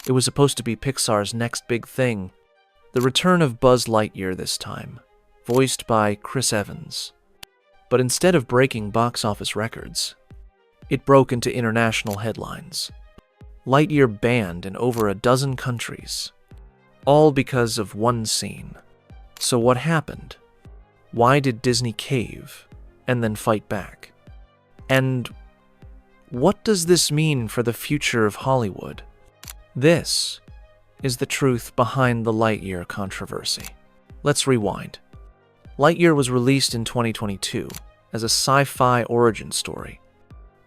It was supposed to be Pixar's next big thing. The return of Buzz Lightyear this time, voiced by Chris Evans. But instead of breaking box office records, it broke into international headlines. Lightyear banned in over a dozen countries, all because of one scene. So what happened? Why did Disney cave and then fight back? And what does this mean for the future of Hollywood? This is the truth behind the Lightyear controversy. Let's rewind. Lightyear was released in 2022 as a sci-fi origin story.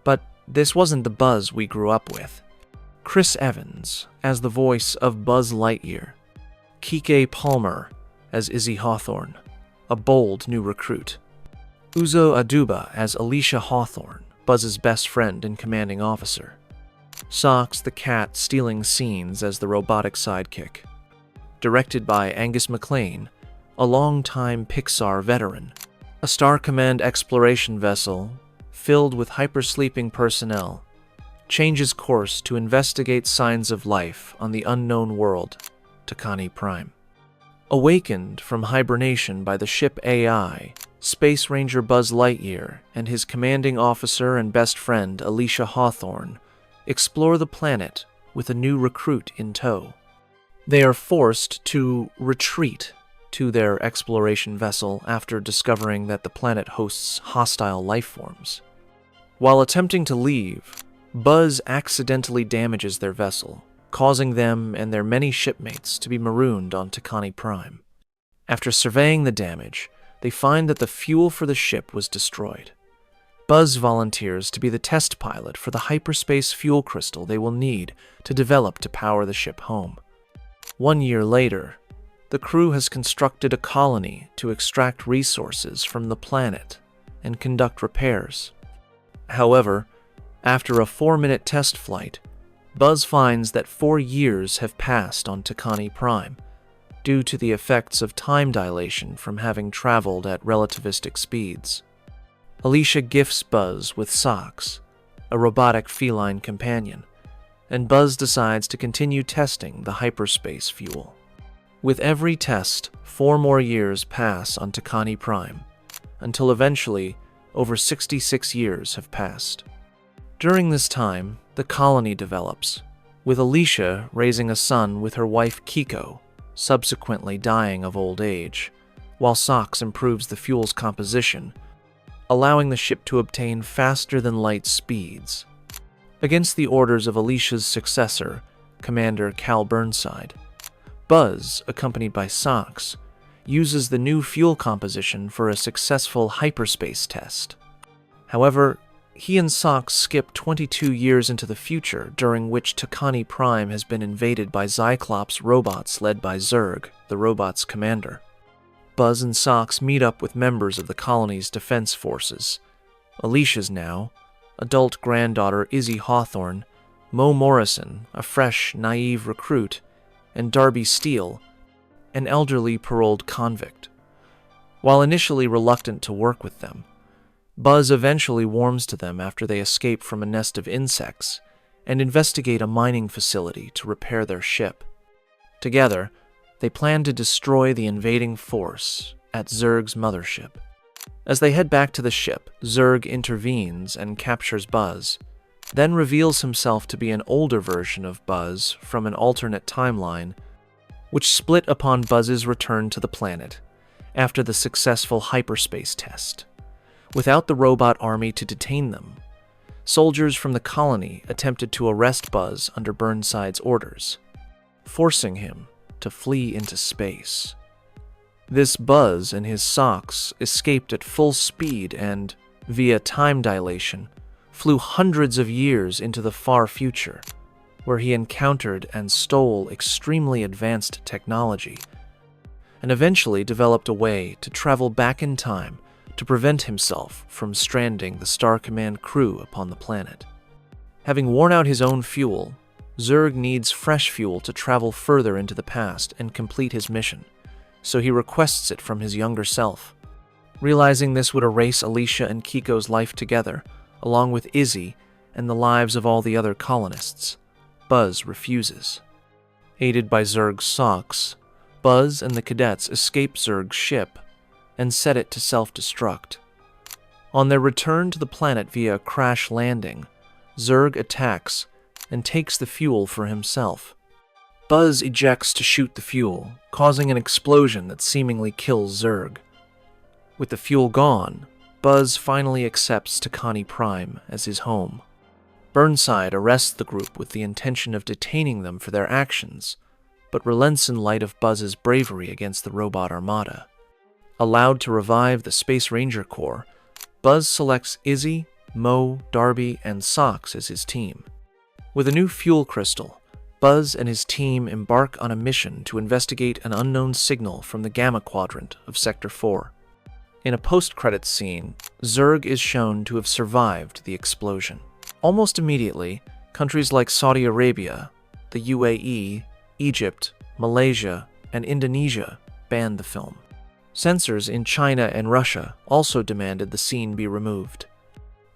But this wasn't the Buzz we grew up with. Chris Evans as the voice of Buzz Lightyear. Keke Palmer as Izzy Hawthorne, a bold new recruit. Uzo Aduba as Alisha Hawthorne, Buzz's best friend and commanding officer. Socks the cat stealing scenes as the robotic sidekick. Directed by Angus MacLane, a longtime Pixar veteran. A Star Command exploration vessel filled with hypersleeping personnel changes course to investigate signs of life on the unknown world, Takani Prime. Awakened from hibernation by the ship AI, Space Ranger Buzz Lightyear and his commanding officer and best friend Alisha Hawthorne explore the planet with a new recruit in tow. They are forced to retreat to their exploration vessel after discovering that the planet hosts hostile life forms. While attempting to leave, Buzz accidentally damages their vessel, causing them and their many shipmates to be marooned on Takani Prime. After surveying the damage, they find that the fuel for the ship was destroyed. Buzz volunteers to be the test pilot for the hyperspace fuel crystal they will need to develop to power the ship home. 1 year later, the crew has constructed a colony to extract resources from the planet and conduct repairs. However, after a 4-minute test flight, Buzz finds that 4 years have passed on Takani Prime, due to the effects of time dilation from having traveled at relativistic speeds. Alisha gifts Buzz with Socks, a robotic feline companion, and Buzz decides to continue testing the hyperspace fuel. With every test, 4 more years pass on Takani Prime, until eventually over 66 years have passed. During this time, the colony develops, with Alisha raising a son with her wife Kiko, subsequently dying of old age, while Socks improves the fuel's composition, allowing the ship to obtain faster-than-light speeds. Against the orders of Alicia's successor, Commander Cal Burnside, Buzz, accompanied by Socks, uses the new fuel composition for a successful hyperspace test. However, he and Socks skip 22 years into the future, during which Takani Prime has been invaded by Cyclops robots led by Zurg, the robot's commander. Buzz and Socks meet up with members of the colony's defense forces. Alicia's now adult granddaughter Izzy Hawthorne, Mo Morrison, a fresh, naive recruit, and Darby Steele, an elderly paroled convict. While initially reluctant to work with them, Buzz eventually warms to them after they escape from a nest of insects and investigate a mining facility to repair their ship. Together, they plan to destroy the invading force at Zurg's mothership. As they head back to the ship, Zurg intervenes and captures Buzz, then reveals himself to be an older version of Buzz from an alternate timeline, which split upon Buzz's return to the planet after the successful hyperspace test. Without the robot army to detain them, soldiers from the colony attempted to arrest Buzz under Burnside's orders, forcing him to flee into space. This Buzz and his Socks escaped at full speed and, via time dilation, flew hundreds of years into the far future, where he encountered and stole extremely advanced technology, and eventually developed a way to travel back in time to prevent himself from stranding the Star Command crew upon the planet. Having worn out his own fuel, Zurg needs fresh fuel to travel further into the past and complete his mission, so he requests it from his younger self. Realizing this would erase Alisha and Kiko's life together, along with Izzy and the lives of all the other colonists, Buzz refuses. Aided by Zurg's socks, Buzz and the cadets escape Zurg's ship and set it to self-destruct. On their return to the planet via crash landing, Zurg attacks and takes the fuel for himself. Buzz ejects to shoot the fuel, causing an explosion that seemingly kills Zurg. With the fuel gone, Buzz finally accepts Takani Prime as his home. Burnside arrests the group with the intention of detaining them for their actions, but relents in light of Buzz's bravery against the robot armada. Allowed to revive the Space Ranger Corps, Buzz selects Izzy, Mo, Darby, and Socks as his team. With a new fuel crystal, Buzz and his team embark on a mission to investigate an unknown signal from the Gamma Quadrant of Sector 4. In a post-credits scene, Zurg is shown to have survived the explosion. Almost immediately, countries like Saudi Arabia, the UAE, Egypt, Malaysia, and Indonesia banned the film. Censors in China and Russia also demanded the scene be removed.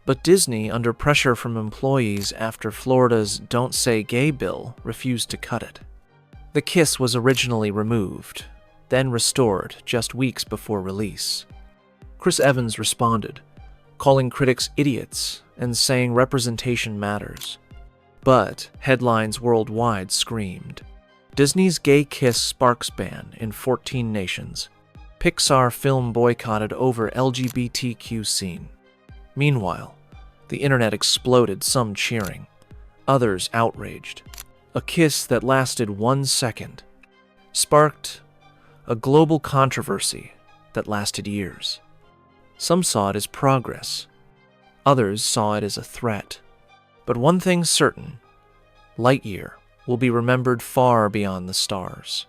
But Disney, under pressure from employees after Florida's Don't Say Gay bill, refused to cut it. The kiss was originally removed, then restored just weeks before release. Chris Evans responded, calling critics idiots and saying representation matters. But headlines worldwide screamed, Disney's gay kiss sparks ban in 14 nations. Pixar film boycotted over LGBTQ scene. Meanwhile, the internet exploded, some cheering, others outraged. A kiss that lasted 1 second sparked a global controversy that lasted years. Some saw it as progress. Others saw it as a threat. But one thing's certain, Lightyear will be remembered far beyond the stars.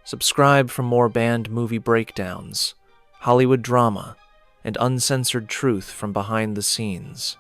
Subscribe for more banned movie breakdowns, Hollywood drama, and uncensored truth from behind the scenes.